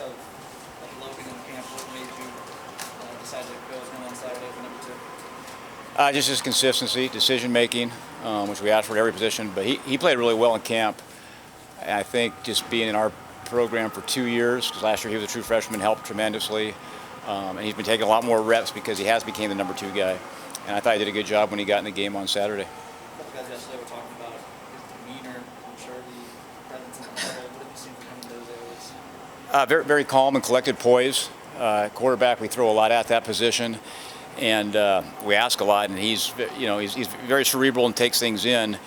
of Logan in camp? What made you decide to go with him on Saturday for number two? Just his consistency, decision making, which we asked for at every position. But he played really well in camp. And I think just being in our program for 2 years, because last year he was a true freshman, helped tremendously. And he's been taking a lot more reps because he has became the number 2 guy. And I thought he did a good job when he got in the game on Saturday. A couple guys yesterday were talking about his demeanor, maturity, presence in the huddle. What have you seen from him in those areas? Very, very calm and collected poise. Quarterback, we throw a lot at that position, and we ask a lot. And he's very cerebral and takes things in.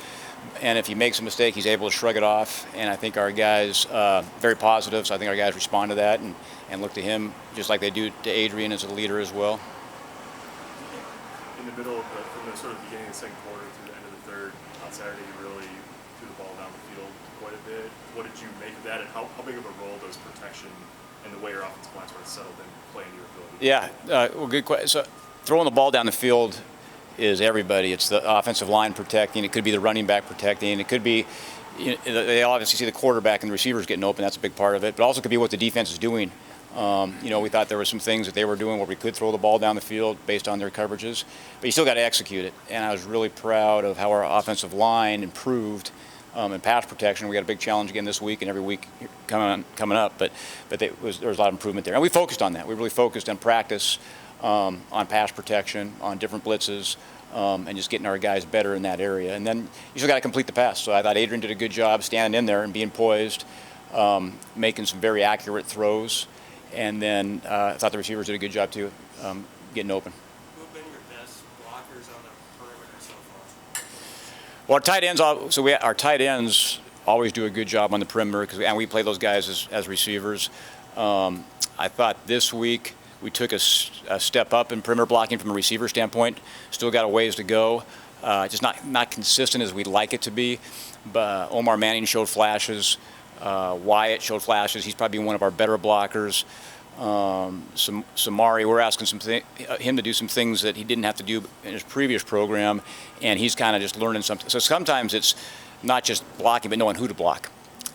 And if he makes a mistake, he's able to shrug it off. And I think our guys very positive. So I think our guys respond to that and look to him just like they do to Adrian as a leader as well. In the middle of from the sort of beginning of the second quarter through the end of the third on Saturday, you really threw the ball down the field quite a bit. What did you make of that, and how big of a role does protection and the way your offensive line sort of settled in play into your ability? Yeah, well, good question. So throwing the ball down the field is everybody. It's the offensive line protecting. It could be the running back protecting. It could be, they obviously see the quarterback and the receivers getting open. That's a big part of it. But also could be what the defense is doing. We thought there were some things that they were doing where we could throw the ball down the field based on their coverages, but you still got to execute it. And I was really proud of how our offensive line improved in pass protection. We got a big challenge again this week and every week coming up, but there was a lot of improvement there. And we focused on that. We really focused on practice, on pass protection, on different blitzes, and just getting our guys better in that area. And then you still got to complete the pass. So I thought Adrian did a good job standing in there and being poised, making some very accurate throws. And then I thought the receivers did a good job too, getting open. Who have been your best blockers on the perimeter so far? Well, our tight ends always do a good job on the perimeter and we play those guys as receivers. I thought this week we took a step up in perimeter blocking from a receiver standpoint. Still got a ways to go. Just not consistent as we'd like it to be. But Omar Manning showed flashes. Wyatt showed flashes. He's probably one of our better blockers. Samari, we're asking him to do some things that he didn't have to do in his previous program, and he's kind of just learning something. So sometimes it's not just blocking, but knowing who to block.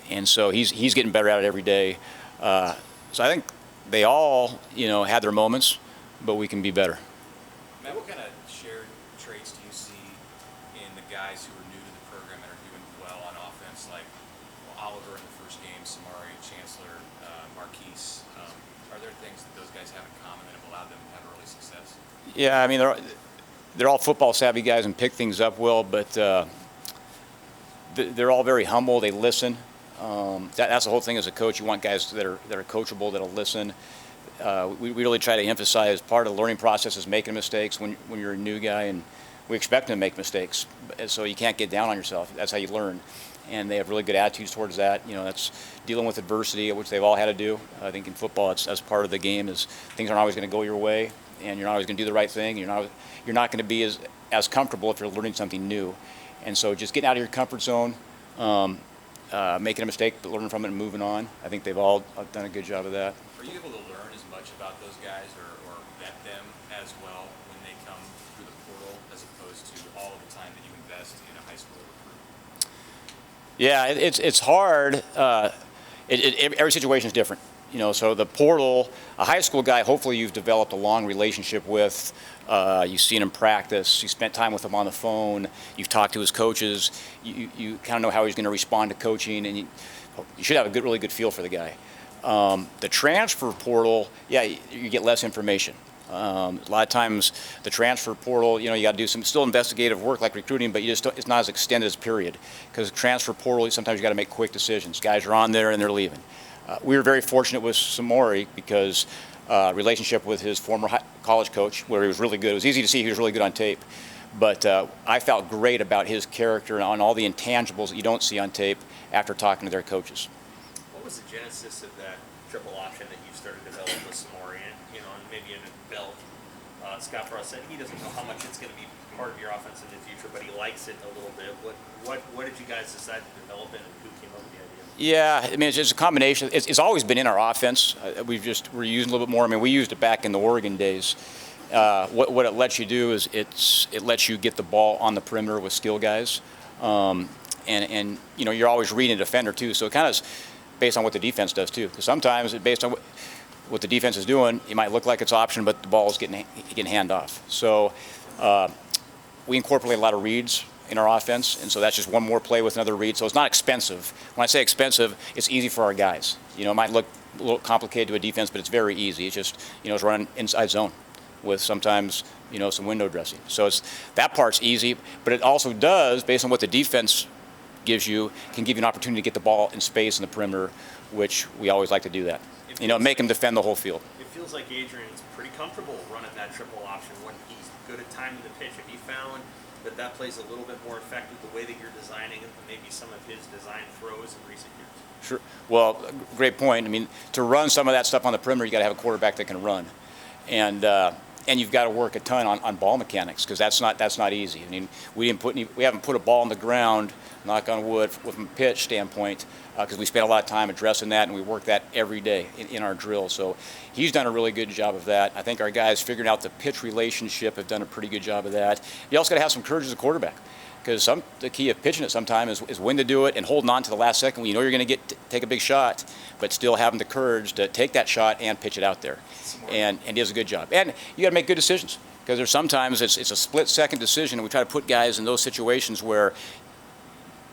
And so he's getting better at it every day. So I think they all, had their moments, but we can be better. Matt, what kind of shared traits do you see in the guys who are new to the program and are doing well on offense, like Oliver in the first game, Samari, Chancellor, Marquise? Are there things that those guys have in common that have allowed them to have early success? Yeah, I mean, they're all football savvy guys and pick things up well, but they're all very humble. They listen. That's the whole thing as a coach. You want guys that are coachable, that'll listen. We really try to emphasize part of the learning process is making mistakes when you're a new guy, and we expect them to make mistakes. So you can't get down on yourself. That's how you learn. And they have really good attitudes towards that. That's dealing with adversity, which they've all had to do. I think in football, that's part of the game. Is things aren't always going to go your way, and you're not always going to do the right thing. You're not going to be as comfortable if you're learning something new. And so just getting out of your comfort zone, making a mistake, but learning from it and moving on. I think they've all done a good job of that. Are you able to learn as much about those guys or vet them as well when they come through the portal as opposed to all of the time that you invest in a high school recruit? Yeah, it's hard. Every situation is different. So the portal, a high school guy, hopefully you've developed a long relationship with. You've seen him practice. You spent time with him on the phone. You've talked to his coaches. You kind of know how he's going to respond to coaching, and you should have a really good feel for the guy. The transfer portal, yeah, you get less information. A lot of times the transfer portal, you got to do some still investigative work like recruiting, but it's not as extended as period. Because transfer portal, sometimes you got to make quick decisions. Guys are on there and they're leaving. We were very fortunate with Samori because relationship with his former college coach where he was really good. It was easy to see he was really good on tape. But I felt great about his character and on all the intangibles that you don't see on tape after talking to their coaches. What was the genesis of that triple option that you started to develop with Samori and maybe in a belt? Scott Frost said he doesn't know how much it's going to be part of your offense in the future, but he likes it a little bit. What did you guys decide to develop it, and who came up with the idea? Yeah, I mean, it's just a combination. It's always been in our offense. We're using a little bit more. I mean, we used it back in the Oregon days. What it lets you do is it lets you get the ball on the perimeter with skill guys, and you're always reading a defender too. So it kind of based on what the defense does too. Because sometimes, based on what the defense is doing, it might look like it's option, but the ball is getting hand off. So we incorporate a lot of reads in our offense, and so that's just one more play with another read. So it's not expensive. When I say expensive, it's easy for our guys. You know, it might look a little complicated to a defense, but it's very easy. It's just, you know, it's running inside zone with sometimes, you know, some window dressing. So it's, that part's easy, but it also does, based on what the defense gives you, can give you an opportunity to get the ball in space in the perimeter, which we always like to do that. You know, make them defend the whole field. It feels like Adrian's pretty comfortable running that triple option when he's good at timing the pitch. If he found that plays a little bit more effective the way that you're designing it than maybe some of his design throws in recent years. Sure. Well, great point. I mean, to run some of that stuff on the perimeter, you got to have a quarterback that can run, and you've got to work a ton on ball mechanics, because that's not easy. I mean, we haven't put a ball on the ground, knock on wood, from a pitch standpoint, because we spent a lot of time addressing that, and we work that every day in our drill. So he's done a really good job of that. I think our guys figuring out the pitch relationship have done a pretty good job of that. You also got to have some courage as a quarterback, because the key of pitching it sometimes is when to do it and holding on to the last second when you know you're going to take a big shot, but still having the courage to take that shot and pitch it out there. And he does a good job. And you got to make good decisions, because there's sometimes it's a split-second decision, and we try to put guys in those situations where,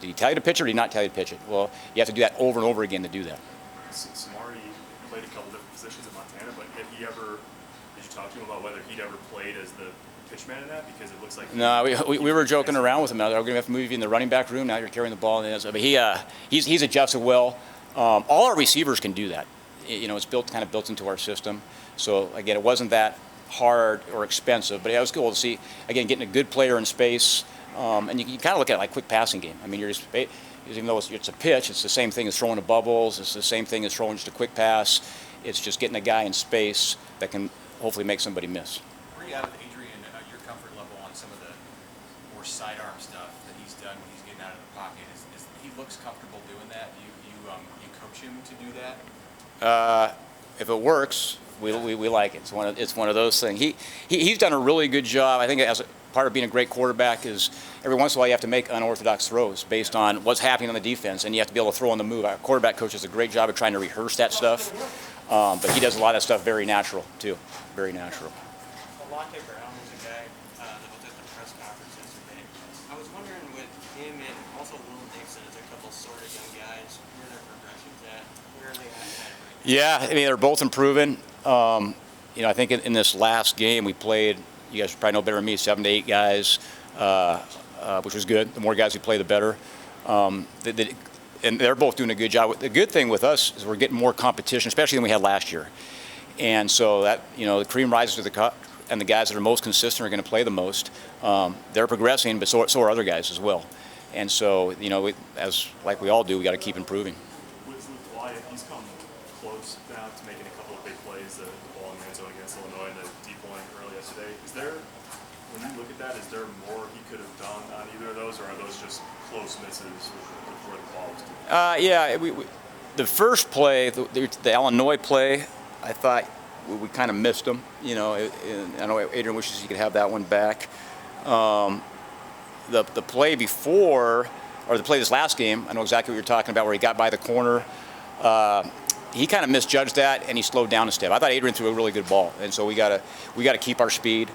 did he tell you to pitch it or did he not tell you to pitch it? Well, you have to do that over and over again to do that. Samari played a couple different positions in Montana, but did you talk to him about whether he'd ever played as the pitchman in that? Because it looks like... No, we were joking around with him. Now, we're going to have to move you in the running back room. Now you're carrying the ball. But he's adjusted well. All our receivers can do that. You know, it's kind of built into our system. So, again, it wasn't that hard or expensive, but it was cool to see, again, getting a good player in space. And you kind of look at it like quick passing game. I mean, even though it's a pitch, it's the same thing as throwing the bubbles. It's the same thing as throwing just a quick pass. It's just getting a guy in space that can hopefully make somebody miss. Where are you at with Adrian, your comfort level on some of the more sidearm stuff that he's done when he's getting out of the pocket? He looks comfortable doing that? You coach him to do that? If it works, we like it. It's one of those things. He's done a really good job. I think as part of being a great quarterback is every once in a while you have to make unorthodox throws based on what's happening on the defense, and you have to be able to throw on the move. Our quarterback coach does a great job of trying to rehearse that stuff, but he does a lot of that stuff very natural too, very natural. Alante Brown was a guy that was at the press conference yesterday. I was wondering with him and also Will Dixon as a couple sort of young guys, where their progression's at, where are they at right now? Yeah, I mean, they're both improving. You know, I think in this last game we played, you guys probably know better than me, 7 to 8 guys, which was good. The more guys we play, the better. And they're both doing a good job. The good thing with us is we're getting more competition, especially than we had last year. And so that, you know, the cream rises to the top, and the guys that are most consistent are going to play the most. They're progressing, but so are other guys as well. And so, you know, like we all do, we got to keep improving. With Wyatt, he's come close now to making a couple of big plays, the ball in the end zone against Illinois and the deep one early yesterday. When you look at that, is there more he could have done on either of those, or are those just close misses before the ball was due? Yeah, the first play, the Illinois play, I thought we kind of missed him. You know, I know Adrian wishes he could have that one back. The play before, or the play this last game, I know exactly what you're talking about, where he got by the corner. He kind of misjudged that, and he slowed down a step. I thought Adrian threw a really good ball, and so we got to keep our speed,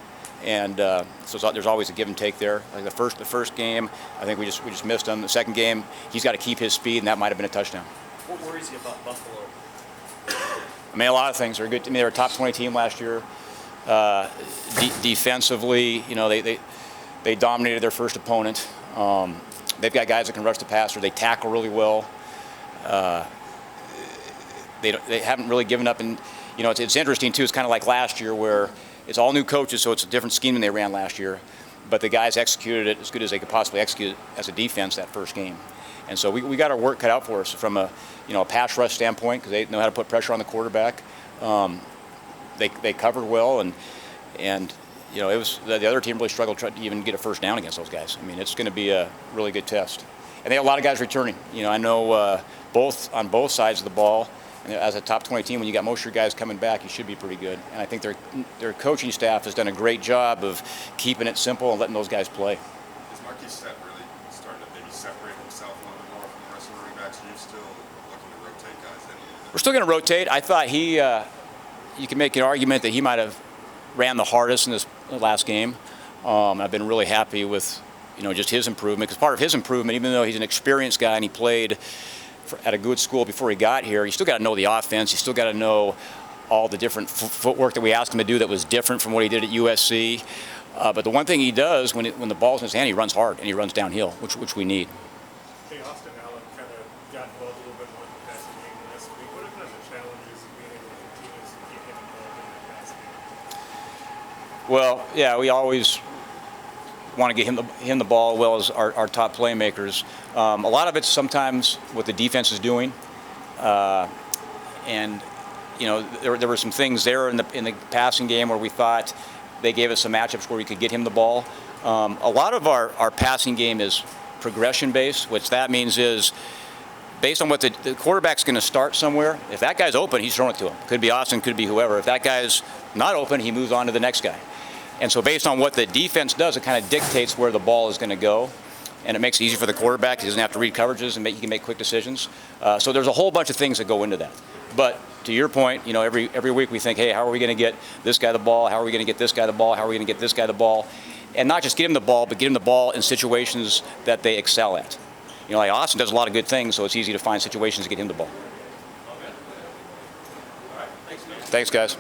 and so there's always a give and take there. Like the first game, I think we just missed him. The second game, he's got to keep his speed, and that might have been a touchdown. What worries you about Buffalo? I mean, a lot of things. They're good. I mean, they were a top 20 team last year. Defensively, you know, they dominated their first opponent. They've got guys that can rush the passer. They tackle really well. They haven't really given up. And you know, it's interesting too. It's kind of like last year where it's all new coaches, so it's a different scheme than they ran last year. But the guys executed it as good as they could possibly execute it as a defense that first game. And so we got our work cut out for us from a pass rush standpoint, because they know how to put pressure on the quarterback. They covered well, and you know, it was the other team really struggled to even get a first down against those guys. I mean, it's going to be a really good test. And they have a lot of guys returning. You know, I know on both sides of the ball. And as a top 20 team, when you got most of your guys coming back, you should be pretty good. And I think their coaching staff has done a great job of keeping it simple and letting those guys play. Is Marquise really starting to maybe separate himself a little bit more from the rest of the running backs? Are you still looking to rotate We're still going to rotate. I thought you can make an argument that he might have ran the hardest in this last game. I've been really happy with, just his improvement, because part of his improvement, even though he's an experienced guy and he played at a good school before he got here, you still got to know the offense. You still got to know all the different footwork that we asked him to do that was different from what he did at USC. But the one thing he does when the ball's in his hand, he runs hard and he runs downhill, which we need. Hey, Austin Allen kind of got involved a little bit more in the passing game last week. What have been the challenges of being able to continuously keep him involved in that passing game? Well, yeah, we always want to get him the ball as well as our top playmakers. A lot of it's sometimes what the defense is doing, and there were some things there in the passing game where we thought they gave us some matchups where we could get him the ball. A lot of our passing game is progression based, which that means is based on what the quarterback's going to start somewhere. If that guy's open, he's throwing it to him. Could be Austin, could be whoever. If that guy's not open, he moves on to the next guy. And so based on what the defense does, it kind of dictates where the ball is going to go. And it makes it easy for the quarterback. He doesn't have to read coverages and he can make quick decisions. So there's a whole bunch of things that go into that. But to your point, every week we think, hey, how are we going to get this guy the ball? How are we going to get this guy the ball? How are we going to get this guy the ball? And not just get him the ball, but get him the ball in situations that they excel at. Like Austin does a lot of good things, so it's easy to find situations to get him the ball. All right. Thanks, man. Thanks, guys.